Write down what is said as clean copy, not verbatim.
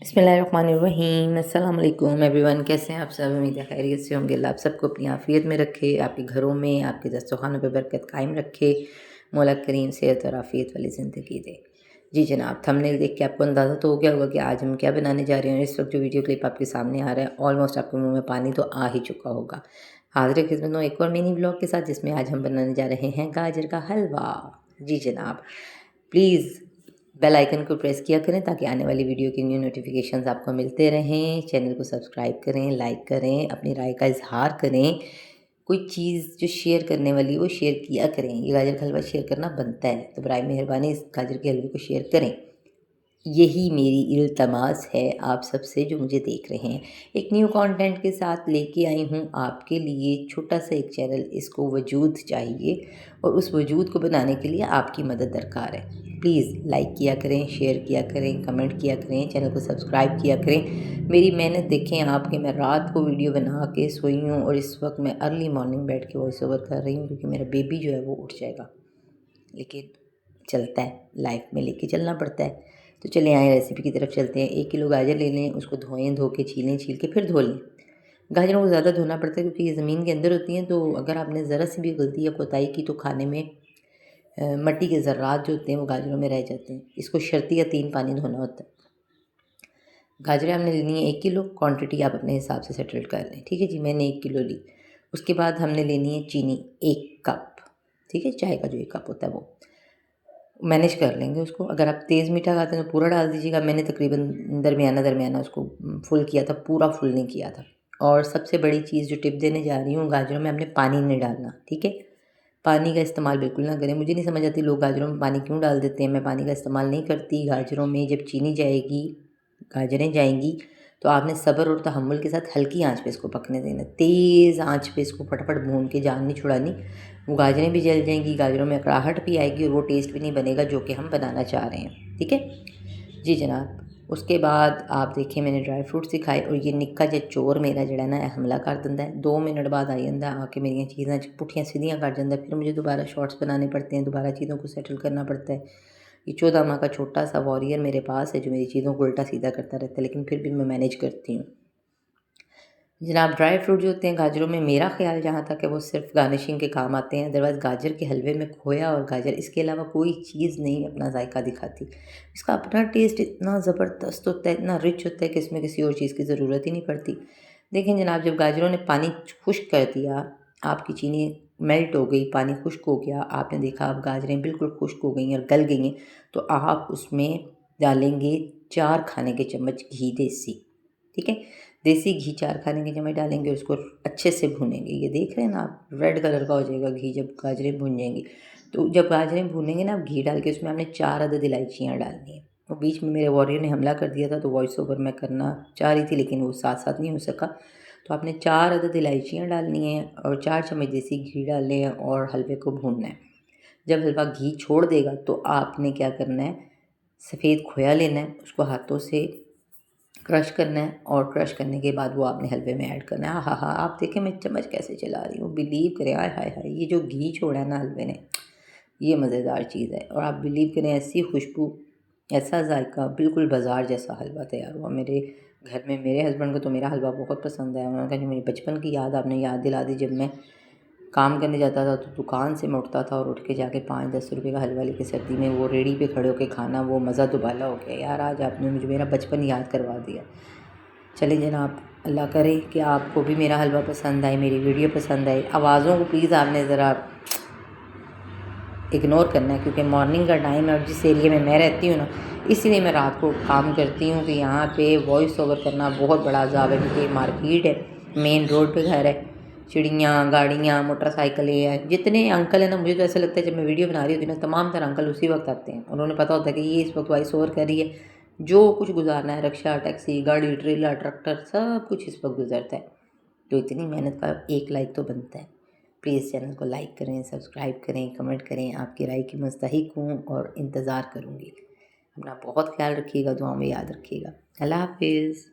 बिस्मिल्लाहिर्रहमानिर्रहीम। अस्सलाम वालेकुम एवरीवन, कैसे हैं आप सब? उम्मीद है खैरियत से होंगे। अल्लाह आप सबको अपनी आफियत में रखे, आपके घरों में, आपके दस्तरखानों पे बरकत कायम रखे, मौला करीम सेहत और आफियत वाली ज़िंदगी दे। जी जनाब, थंबनेल देख के आपको अंदाज़ा तो हो गया होगा कि आज हम क्या बनाने जा रहे हैं। इस वक्त जो वीडियो क्लिप आपके सामने आ रहा है, ऑलमोस्ट आपके मुँह में पानी तो आ ही चुका होगा। हाज़िर खिदमत हूँ एक और मिनी ब्लॉग के साथ, जिसमें आज हम बनाने जा रहे हैं गाजर का हलवा। जी जनाब, प्लीज़ बेल आइकन को प्रेस किया करें ताकि आने वाली वीडियो की न्यू नोटिफिकेशंस आपको मिलते रहें। चैनल को सब्सक्राइब करें, लाइक करें, अपनी राय का इजहार करें। कोई चीज़ जो शेयर करने वाली है वो शेयर किया करें। ये गाजर का हलवा शेयर करना बनता है, तो बराए मेहरबानी इस गाजर के हलवे को शेयर करें। यही मेरी इल्तमास है आप सबसे जो मुझे देख रहे हैं। एक न्यू कंटेंट के साथ लेके आई हूँ आपके लिए छोटा सा एक चैनल। इसको वजूद चाहिए और उस वजूद को बनाने के लिए आपकी मदद दरकार है। प्लीज़ लाइक किया करें, शेयर किया करें, कमेंट किया करें, चैनल को सब्सक्राइब किया करें। मेरी मेहनत देखें आप कि मैं रात को वीडियो बना के सोई हूँ और इस वक्त मैं अर्ली मॉर्निंग बैठ के वॉइस ओवर कर रही हूँ, क्योंकि मेरा बेबी जो है वो उठ जाएगा। लेकिन चलता है, लाइफ में लेके चलना पड़ता है। तो चले आए रेसिपी की तरफ चलते हैं। 1 किलो गाजर ले लें, उसको धोएं, धो के छीलें, छील के फिर धो लें। गाजरों को ज़्यादा धोना पड़ता है क्योंकि ये ज़मीन के अंदर होती हैं, तो अगर आपने ज़रा सी भी गलती या कोताही की तो खाने में मिट्टी के ज़र्रात जो होते हैं वो गाजरों में रह जाते हैं। इसको शर्ती या 3 पानी धोना होता है। गाजरें हमने लेनी है 1 किलो, क्वांटिटी आप अपने हिसाब से सेटल कर लें। ठीक है जी, मैंने 1 किलो ली। उसके बाद हमने लेनी है चीनी 1 कप। ठीक है, चाय का जो 1 कप होता है वो मैनेज कर लेंगे उसको। अगर आप तेज़ मीठा खाते हैं तो पूरा डाल दीजिएगा। मैंने तकरीबन दरमियाना उसको फुल किया था, पूरा फुल नहीं किया था। और सबसे बड़ी चीज़ जो टिप देने जा रही हूँ, गाजरों में हमने पानी नहीं डालना। ठीक है, पानी का इस्तेमाल बिल्कुल ना करें। मुझे नहीं समझ आती लोग गाजरों में पानी क्यों डाल देते हैं। मैं पानी का इस्तेमाल नहीं करती गाजरों में। जब चीनी जाएगी, गाजरें जाएंगी, तो आपने सब्र और तहम्मुल के साथ हल्की आंच पे इसको पकने देना। तेज़ आंच पे इसको फटाफट भून के जान नहीं छुड़ानी। वो गाजरें भी जल जाएंगी, गाजरों में अकड़ाहट भी आएगी और वो टेस्ट भी नहीं बनेगा जो कि हम बनाना चाह रहे हैं। ठीक है जी जनाब। उसके बाद आप देखें मैंने ड्राई फ्रूट सिखाए और ये निक्का जो चोर मेरा जड़ा ना हमला कर दिंदा है। 2 मिनट बाद आई जंदा आके मेरी चीज़ां पुट्ठियां सीधियां कर जाता। फिर मुझे दोबारा शॉर्ट्स बनाने पड़ते हैं, दोबारा चीज़ों को सेटल करना पड़ता है। ये 14 माह का छोटा सा वॉरियर मेरे पास है जो मेरी चीज़ों को उल्टा सीधा करता रहता है, लेकिन फिर भी मैं मैनेज करती हूँ। जनाब, ड्राई फ्रूट जो होते हैं गाजरों में, मेरा ख्याल जहाँ तक है वो सिर्फ गार्निशिंग के काम आते हैं। अदरवाइज़ गाजर के हलवे में खोया और गाजर, इसके अलावा कोई चीज़ नहीं अपना जायका दिखाती। इसका अपना टेस्ट इतना ज़बरदस्त होता है, इतना रिच होता है कि इसमें किसी और चीज़ की ज़रूरत ही नहीं पड़ती। देखें जनाब, जब गाजरों ने पानी खुश्क कर दिया, आपकी चीनी मेल्ट हो गई, पानी खुश्क हो गया, आपने देखा अब गाजरें बिल्कुल खुश्क हो गई और गल गई हैं, तो आप उसमें डालेंगे 4 खाने के चम्मच घी देसी। ठीक है, देसी घी 4 खाने के चम्मच डालेंगे, उसको अच्छे से भूनेंगे। ये देख रहे हैं ना आप, रेड कलर का हो जाएगा घी जब गाजरें भून जाएंगी। तो जब गाजरें भूनेंगे ना आप, घी डाल के उसमें हमने 4 अदद इलायचियाँ डालनी है। वो बीच में मेरे वॉरियर ने हमला कर दिया था तो वॉइस ओवर मैं करना चाह रही थी, लेकिन वो साथ साथ नहीं हो सका। तो आपने 4 अदद इलायचियाँ डालनी है और 4 चम्मच देसी घी डालने हैं और हलवे को भूनना है। जब हलवा घी छोड़ देगा तो आपने क्या करना है, सफ़ेद खोया लेना है, उसको हाथों से क्रश करना है और क्रश करने के बाद वो आपने हलवे में ऐड करना है। हाँ, आप देखें मैं चम्मच कैसे चला रही हूँ, बिलीव करें। आय हाय हाय, ये जो घी छोड़ा है ना हलवे ने, ये मज़ेदार चीज़ है। और आप बिलीव करें, ऐसी खुशबू, ऐसा जायका, बिल्कुल बाज़ार जैसा हलवा तैयार हुआ मेरे घर में। मेरे हस्बैंड को तो मेरा हलवा बहुत पसंद है। उन्होंने कहा जो मेरी बचपन की याद आपने याद दिला दी। जब मैं काम करने जाता था तो दुकान से मैं उठता था और उठ के जाके 5-10 रुपये का हलवा लेके सर्दी में वो रेडी पे खड़े होकर खाना, वो मज़ा दुबाला हो गया यार। आज आपने मुझे मेरा बचपन याद करवा दिया। चलें जनाब, अल्लाह करे कि आपको भी मेरा हलवा पसंद आए, मेरी वीडियो पसंद आए। आवाज़ों को प्लीज़ आपने ज़रा इग्नोर करना है, क्योंकि मॉर्निंग का टाइम है और जिस एरिया में मैं रहती हूँ ना, इसीलिए मैं रात को काम करती हूँ कि यहाँ पे वॉइस ओवर करना बहुत बड़ा अज़ाब है। क्योंकि मार्केट है, मेन रोड पे घर है, चिड़ियाँ, गाड़ियाँ, मोटरसाइकिलें हैं, जितने अंकल हैं ना, मुझे तो ऐसा लगता है जब मैं वीडियो बना रही होती हूँ ना, तमाम तरह अंकल उसी वक्त आते हैं। उन्होंने पता होता है कि ये इस वक्त वॉइस ओवर कर रही है, जो कुछ गुजारना है, रिक्शा, टैक्सी, गाड़ी, ट्रेलर, ट्रैक्टर, सब कुछ इस वक्त गुजरता है। तो इतनी मेहनत का एक लाइक तो बनता है। प्लीज़ चैनल को लाइक करें, सब्सक्राइब करें, कमेंट करें। आपकी राय की मुस्तहिक हूँ और इंतज़ार करूँगी। अपना बहुत ख्याल रखिएगा, दुआ में याद रखिएगा। अल्लाह हाफिज़।